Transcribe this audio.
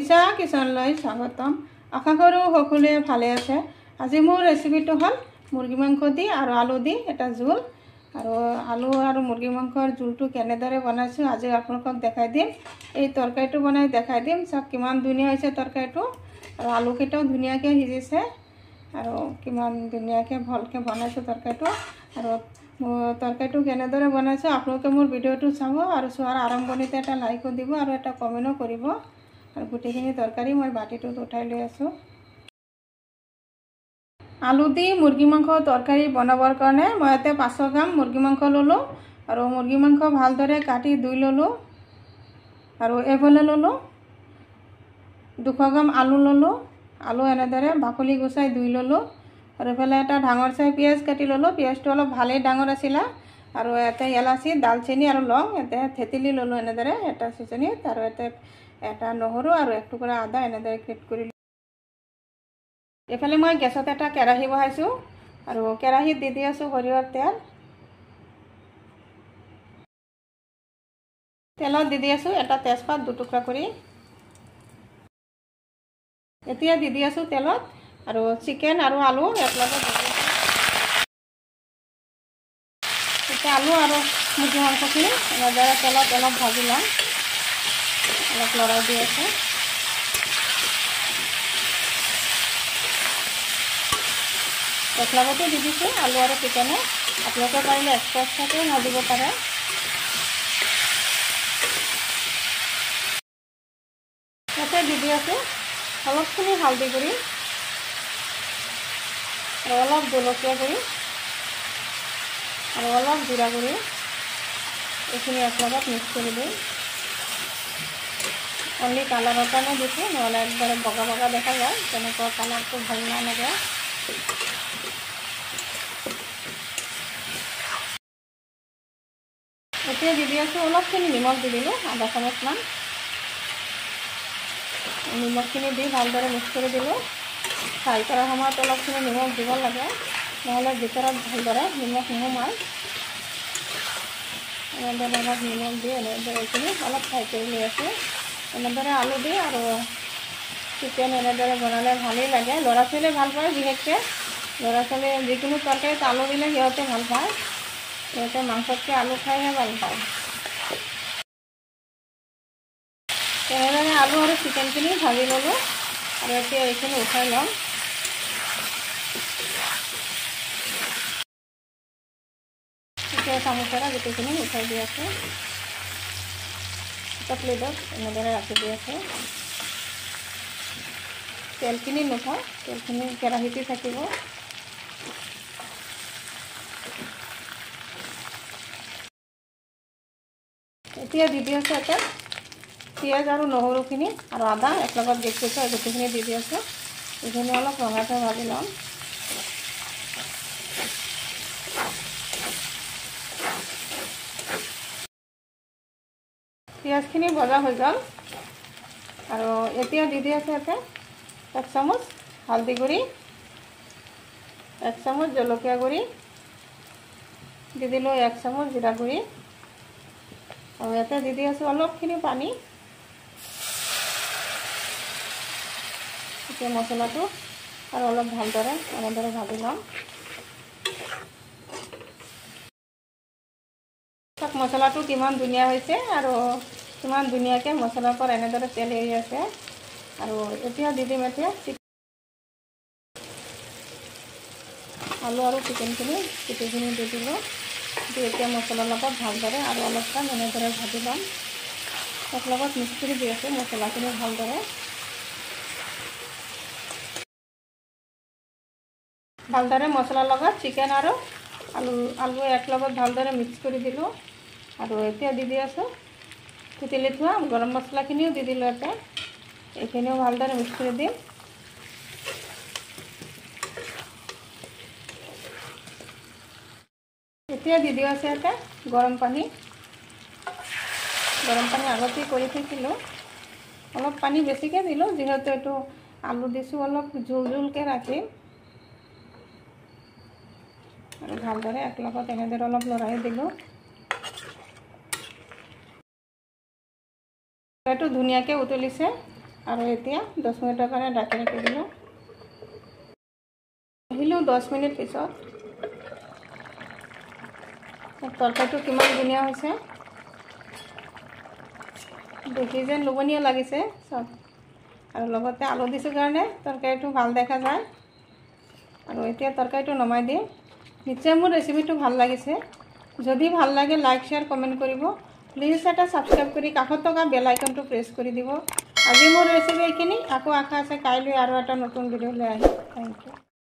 নিশা কিচেনলৈ স্বাগতম। আশা কৰোঁ সকলোৱে ভালে আছে। আজি মোৰ ৰেচিপিটো হ'ল মুৰ্গী মাংস দি আৰু আলু দি এটা জোল। আৰু আলু আৰু মুৰ্গী মাংসৰ জোলটো কেনেদৰে বনাইছোঁ আজি আপোনালোকক দেখাই দিম। এই তৰকাৰীটো বনাই দেখাই দিম। চাওক কিমান ধুনীয়া হৈছে তৰকাৰীটো, আৰু আলুকেইটাও ধুনীয়াকৈ সিজিছে, আৰু কিমান ধুনীয়াকৈ ভালকৈ বনাইছোঁ তৰকাৰীটো। আৰু তৰকাৰীটো কেনেদৰে বনাইছোঁ আপোনালোকে মোৰ ভিডিঅ'টো চাব, আৰু চোৱাৰ আৰম্ভণিতে এটা লাইকো দিব আৰু এটা কমেণ্টো কৰিব। আৰু গোটেইখিনি তৰকাৰী মই বাটিটোত উঠাই লৈ আছোঁ। আলু দি মুৰ্গী মাংস তৰকাৰী বনাবৰ কাৰণে মই ইয়াতে 500 গ্ৰাম মুৰ্গী মাংস ল'লোঁ, আৰু মুৰ্গী মাংস ভালদৰে কাটি ধুই ল'লোঁ। আৰু এইফালে ল'লোঁ 200 গ্ৰাম আলু ল'লোঁ, আলু এনেদৰে বাকলি গুচাই ধুই ল'লোঁ। আৰু এইফালে এটা ডাঙৰ চাই পিঁয়াজ কাটি ল'লোঁ, পিঁয়াজটো অলপ ভালেই ডাঙৰ আছিলে। আৰু ইয়াতে এলাচি, দালচেনি আৰু লং ইয়াতে থেতেলি ল'লোঁ এনেদৰে এটা চিজনীত। আৰু ইয়াতে এটা নহৰু আৰু এক টুকুৰা আদা এনেদৰে গ্ৰেট কৰি ল'লোঁ। এইফালে মই গেছত এটা কেৰাহী বহাইছোঁ, আৰু কেৰাহীত দি আছোঁ সৰিয়হৰ তেল। তেলত দি আছোঁ এটা তেজপাত 2 টুকুৰা কৰি। এতিয়া দি আছোঁ তেলত আৰু চিকেন আৰু আলু একেলগে দি আছোঁ। এতিয়া আলু আৰু মুৰ্গী মাংসখিনি এনেদৰে তেলত অলপ ভাজি ল'ম, অলপ লৰাই দি আছোঁ। একেলগতে দি দিছোঁ আলু আৰু চিকেনে, আপোনালোকে পাৰিলে এক্সট্ৰাকৈ ভাজিব পাৰে। ইয়াতে দি আছোঁ অলপখিনি হালধি গুড়ি আৰু অলপ জলকীয়া গুড়ি আৰু অলপ জিৰা গুড়ি, এইখিনি একেলগত মিক্স কৰি দিম। অনলি কালাৰৰ কাৰণে দিছোঁ, নহ'লে একবাৰে বগা বগা দেখা যায়, তেনেকুৱা কালাৰটো ভাল নালাগে। এতিয়া দি আছোঁ অলপখিনি নিমখ দি দিলোঁ, আধা চামুচমান নিমখখিনি দি ভালদৰে মিক্স কৰি দিলোঁ। ফ্ৰাই কৰাৰ সময়ত অলপখিনি নিমখ দিব লাগে, নহ'লে ভিতৰত ভালদৰে নিমখ নোসোমায়। এনেদৰে অলপ নিমখ দি এনেদৰে এইখিনি অলপ ফ্ৰাই কৰি লৈ আছোঁ। এনেদৰে আলু দি আৰু চিকেন এনেদৰে বনালে ভালেই লাগে। ল'ৰা ছোৱালীয়ে ভাল পায়, বিশেষকৈ ল'ৰা ছোৱালীয়ে যিকোনো তৰকাৰীত আলু দিলে সিহঁতে ভাল পায়। সিহঁতে মাংসতকৈ আলু খাইহে ভাল পায়। তেনেদৰে আলু আৰু চিকেনখিনি ভাজি ল'লোঁ, আৰু এতিয়া এইখিনি উঠাই ল'ম। এতিয়া চামুচেৰে গোটেইখিনি উঠাই দি আছোঁ। এটা প্লেটত এনেদৰে ৰাখি দি আছোঁ। তেলখিনি নুঠাওঁ, তেলখিনি কেৰাহীতে থাকিব। এতিয়া দি আছোঁ ইয়াতে পিঁয়াজ আৰু নহৰুখিনি আৰু আদা একেলগত গেছ কৰি থোৱা গোটেইখিনি দি আছোঁ। এইখিনি অলপ ৰঙাকৈ ভাজি ল'ম। পিঁয়াজখিনি ভজা হৈ গ'ল, আৰু এতিয়া দি আছোঁ ইয়াতে 1 চামুচ হালধি গুড়ি, 1 চামুচ জলকীয়া গুড়ি, দি দিলোঁ 1 চামুচ জিৰা গুড়ি, আৰু ইয়াতে দি আছোঁ অলপখিনি পানী। এতিয়া মছলাটো আৰু অলপ ভালদৰে এনেদৰে ভাজি ল'ম। মছলাটো কিমান ধুনীয়া হৈছে, আৰু কিমান ধুনীয়াকৈ মছলাৰ পৰা এনেদৰে তেল এৰি আছে। আৰু এতিয়া দি দিম এতিয়া আলু আৰু চিকেনখিনি গোটেইখিনি দি দিলোঁ। এতিয়া মছলাৰ লগত ভালদৰে আৰু অলপ টাইম এনেদৰে ভাজি ল'ম। এক লগত মিক্স কৰি দি আছোঁ মছলাখিনি ভালদৰে। ভালদৰে মছলাৰ লগত চিকেন আৰু আলু একেলগত ভালদৰে মিক্স কৰি দিলোঁ। আৰু এতিয়া দি আছোঁ থেতেলি থোৱা গৰম মছলাখিনিও দি দিলোঁ ইয়াতে। এইখিনিও ভালদৰে মিক্স কৰি দিম। এতিয়া দি আছে ইয়াতে গৰম পানী আগতেই কৰি থৈছিলোঁ। অলপ পানী বেছিকৈ দিলোঁ, যিহেতু এইটো আলু দিছোঁ অলপ জোল জোলকৈ ৰাখিম। আৰু ভালদৰে একেলগত এনেদৰে অলপ লৰাই দিলোঁ। এইটো ধুনীয়াকৈ উতলিছে, আৰু এতিয়া 10 মিনিটৰ কাৰণে ঢাকি ৰাখি দিলোঁ আহিলোঁ 10 মিনিট পিছত তৰকাৰীটো কিমান ধুনীয়া হৈছে দেখি যেন লোভনীয় লাগিছে চব আৰু লগতে আলু দিছোঁ কাৰণে তৰকাৰীটো ভাল দেখা যায় আৰু এতিয়া তৰকাৰীটো নমাই দিম নিশ্চয় মোৰ ৰেচিপিটো ভাল লাগিছে যদি ভাল লাগে লাইক শ্বেয়াৰ কমেণ্ট কৰিব প্লিজ এটা সাবস্ক্ৰাইব কৰি কাষত থকা বেল আইকনটো প্ৰেছ কৰি দিব আজি মোৰ ৰেচিপি এইখিনি আকৌ আশা আছে কাইলৈ আৰু এটা নতুন ভিডিঅ লৈ আহিম থেংক ইউ